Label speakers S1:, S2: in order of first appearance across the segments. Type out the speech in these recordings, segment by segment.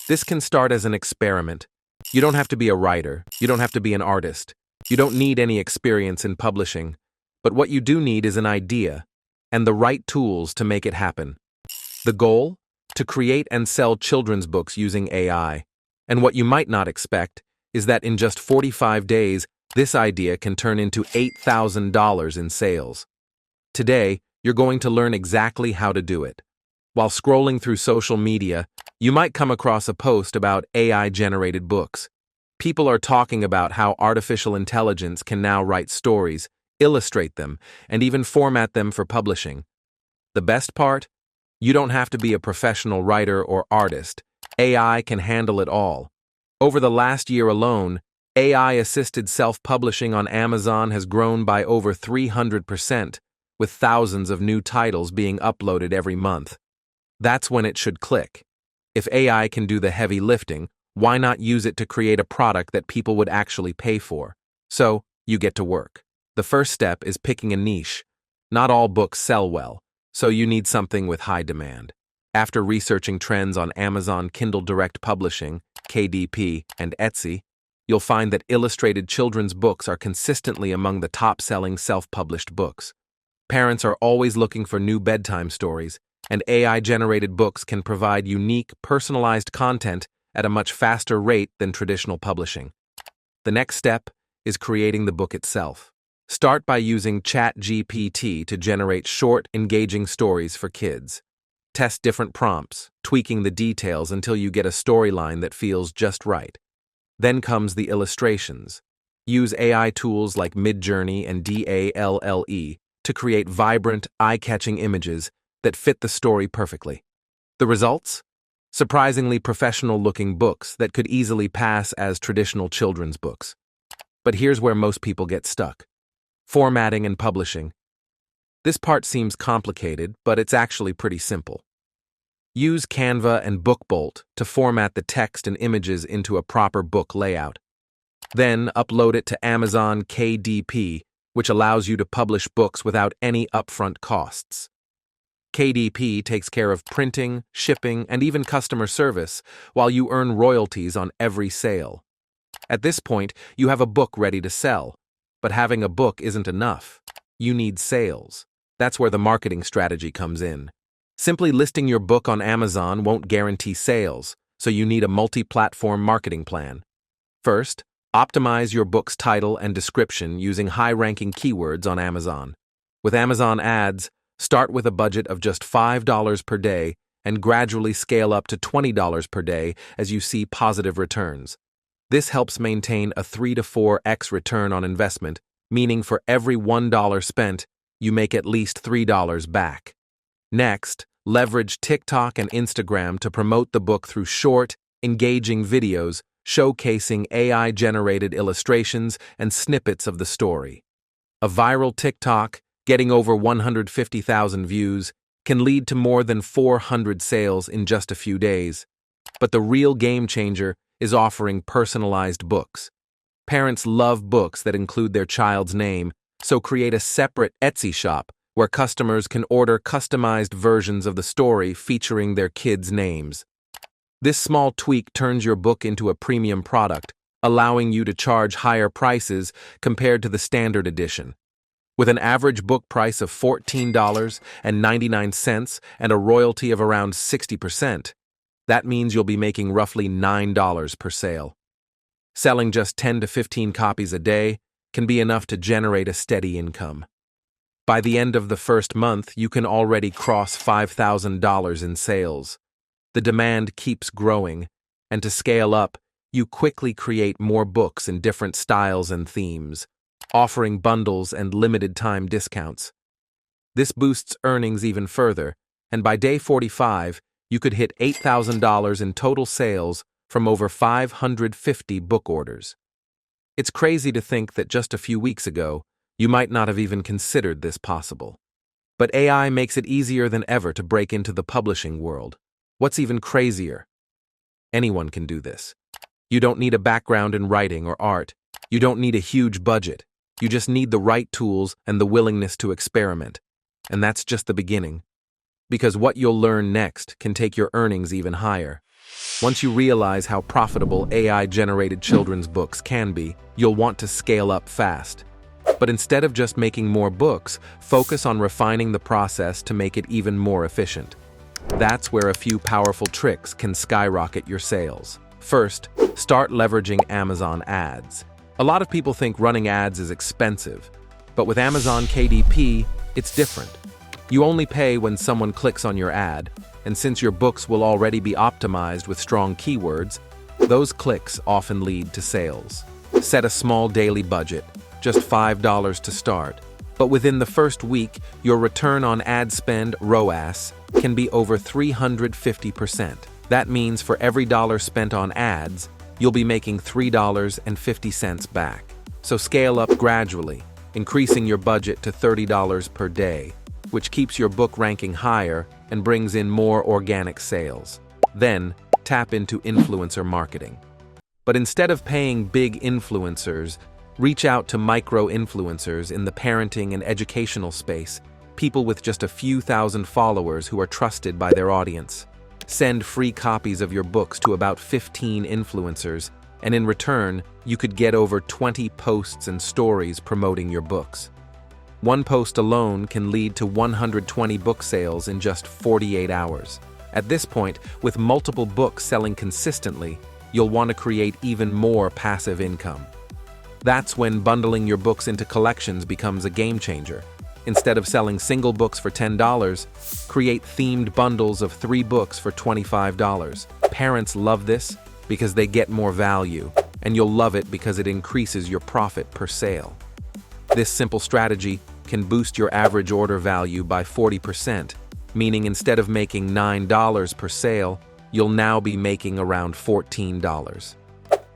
S1: This can start as an experiment. You don't have to be a writer. You don't have to be an artist. You don't need any experience in publishing. But what you do need is an idea and the right tools to make it happen. The goal? To create and sell children's books using AI. And what you might not expect is that in just 45 days, this idea can turn into $8,000 in sales. Today, you're going to learn exactly how to do it. While scrolling through social media, you might come across a post about AI-generated books. People are talking about how artificial intelligence can now write stories, illustrate them, and even format them for publishing. The best part? You don't have to be a professional writer or artist. AI can handle it all. Over the last year alone, AI-assisted self-publishing on Amazon has grown by over 300%, with thousands of new titles being uploaded every month. That's when it should click. If AI can do the heavy lifting, why not use it to create a product that people would actually pay for? So, you get to work. The first step is picking a niche. Not all books sell well, so you need something with high demand. After researching trends on Amazon Kindle Direct Publishing, KDP, and Etsy, you'll find that illustrated children's books are consistently among the top-selling self-published books. Parents are always looking for new bedtime stories, and AI-generated books can provide unique, personalized content at a much faster rate than traditional publishing. The next step is creating the book itself. Start by using ChatGPT to generate short, engaging stories for kids. Test different prompts, tweaking the details until you get a storyline that feels just right. Then comes the illustrations. Use AI tools like Midjourney and DALL-E to create vibrant, eye-catching images that fit the story perfectly. The results? Surprisingly professional-looking books that could easily pass as traditional children's books. But here's where most people get stuck. Formatting and publishing. This part seems complicated, but it's actually pretty simple. Use Canva and BookBolt to format the text and images into a proper book layout. Then upload it to Amazon KDP, which allows you to publish books without any upfront costs. KDP takes care of printing, shipping, and even customer service, while you earn royalties on every sale. At this point, you have a book ready to sell. But having a book isn't enough. You need sales. That's where the marketing strategy comes in. Simply listing your book on Amazon won't guarantee sales, so you need a multi-platform marketing plan. First, optimize your book's title and description using high-ranking keywords on Amazon. With Amazon Ads, start with a budget of just $5 per day and gradually scale up to $20 per day as you see positive returns. This helps maintain a 3 to 4x return on investment, meaning for every $1 spent, you make at least $3 back. Next, leverage TikTok and Instagram to promote the book through short, engaging videos showcasing AI-generated illustrations and snippets of the story. A viral TikTok, getting over 150,000 views, can lead to more than 400 sales in just a few days. But the real game changer is offering personalized books. Parents love books that include their child's name, so create a separate Etsy shop where customers can order customized versions of the story featuring their kids' names. This small tweak turns your book into a premium product, allowing you to charge higher prices compared to the standard edition. With an average book price of $14.99 and a royalty of around 60%, that means you'll be making roughly $9 per sale. Selling just 10 to 15 copies a day can be enough to generate a steady income. By the end of the first month, you can already cross $5,000 in sales. The demand keeps growing, and to scale up, you quickly create more books in different styles and themes, offering bundles and limited-time discounts. This boosts earnings even further, and by day 45, you could hit $8,000 in total sales from over 550 book orders. It's crazy to think that just a few weeks ago, you might not have even considered this possible. But AI makes it easier than ever to break into the publishing world. What's even crazier? Anyone can do this. You don't need a background in writing or art. You don't need a huge budget. You just need the right tools and the willingness to experiment. And that's just the beginning. Because what you'll learn next can take your earnings even higher. Once you realize how profitable AI-generated children's books can be, you'll want to scale up fast. But instead of just making more books, focus on refining the process to make it even more efficient. That's where a few powerful tricks can skyrocket your sales. First, start leveraging Amazon ads. A lot of people think running ads is expensive, but with Amazon KDP, it's different. You only pay when someone clicks on your ad, and since your books will already be optimized with strong keywords, those clicks often lead to sales. Set a small daily budget, just $5 to start. But within the first week, your return on ad spend, ROAS, can be over 350%. That means for every dollar spent on ads, you'll be making $3.50 back. So scale up gradually, increasing your budget to $30 per day, which keeps your book ranking higher and brings in more organic sales. Then, tap into influencer marketing. But instead of paying big influencers, reach out to micro-influencers in the parenting and educational space, people with just a few thousand followers who are trusted by their audience. Send free copies of your books to about 15 influencers, and in return, you could get over 20 posts and stories promoting your books. One post alone can lead to 120 book sales in just 48 hours. At this point, with multiple books selling consistently, you'll want to create even more passive income. That's when bundling your books into collections becomes a game changer. Instead of selling single books for $10, create themed bundles of 3 books for $25. Parents love this because they get more value, and you'll love it because it increases your profit per sale. This simple strategy can boost your average order value by 40%, meaning instead of making $9 per sale, you'll now be making around $14.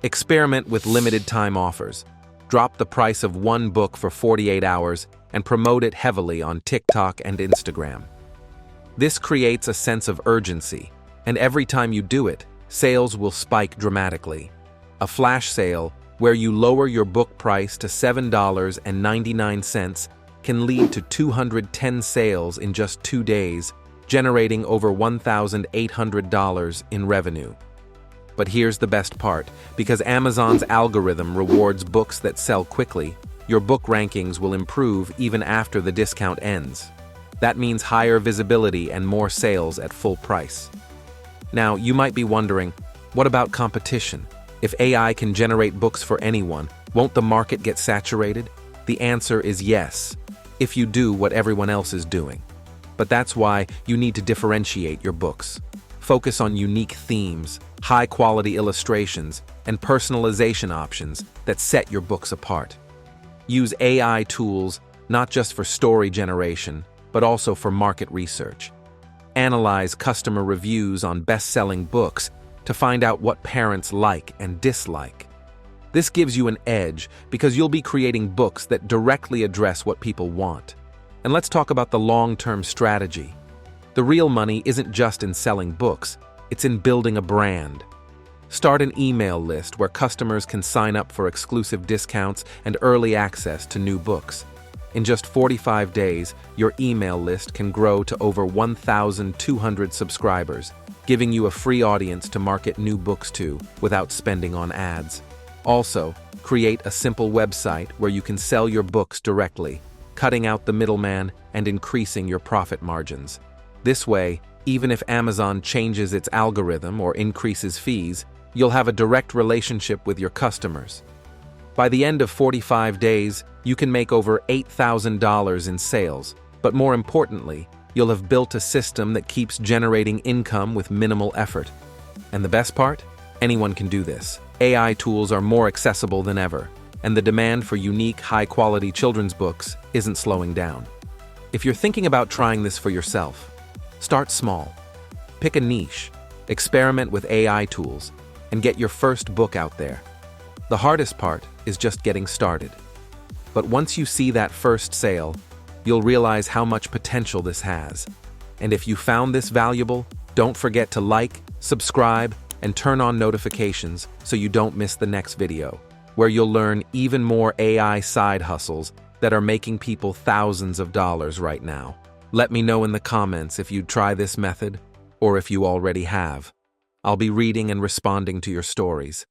S1: Experiment with limited time offers. Drop the price of one book for 48 hours and promote it heavily on TikTok and Instagram. This creates a sense of urgency, and every time you do it, sales will spike dramatically. A flash sale, where you lower your book price to $7.99, can lead to 210 sales in just 2 days, generating over $1,800 in revenue. But here's the best part. Because Amazon's algorithm rewards books that sell quickly, your book rankings will improve even after the discount ends. That means higher visibility and more sales at full price. Now, you might be wondering, what about competition? If AI can generate books for anyone, won't the market get saturated? The answer is yes, if you do what everyone else is doing. But that's why you need to differentiate your books. Focus on unique themes, high-quality illustrations, and personalization options that set your books apart. Use AI tools not just for story generation, but also for market research. Analyze customer reviews on best-selling books to find out what parents like and dislike. This gives you an edge because you'll be creating books that directly address what people want. And let's talk about the long-term strategy. The real money isn't just in selling books, it's in building a brand. Start an email list where customers can sign up for exclusive discounts and early access to new books. In just 45 days, your email list can grow to over 1,200 subscribers, giving you a free audience to market new books to without spending on ads. Also, create a simple website where you can sell your books directly, cutting out the middleman and increasing your profit margins. This way, even if Amazon changes its algorithm or increases fees, you'll have a direct relationship with your customers. By the end of 45 days, you can make over $8,000 in sales, but more importantly, you'll have built a system that keeps generating income with minimal effort. And the best part? Anyone can do this. AI tools are more accessible than ever, and the demand for unique, high-quality children's books isn't slowing down. If you're thinking about trying this for yourself, start small. Pick a niche, experiment with AI tools, and get your first book out there. The hardest part is just getting started. But once you see that first sale, you'll realize how much potential this has. And if you found this valuable, don't forget to like, subscribe, and turn on notifications so you don't miss the next video, where you'll learn even more AI side hustles that are making people thousands of dollars right now. Let me know in the comments if you'd try this method, or if you already have. I'll be reading and responding to your stories.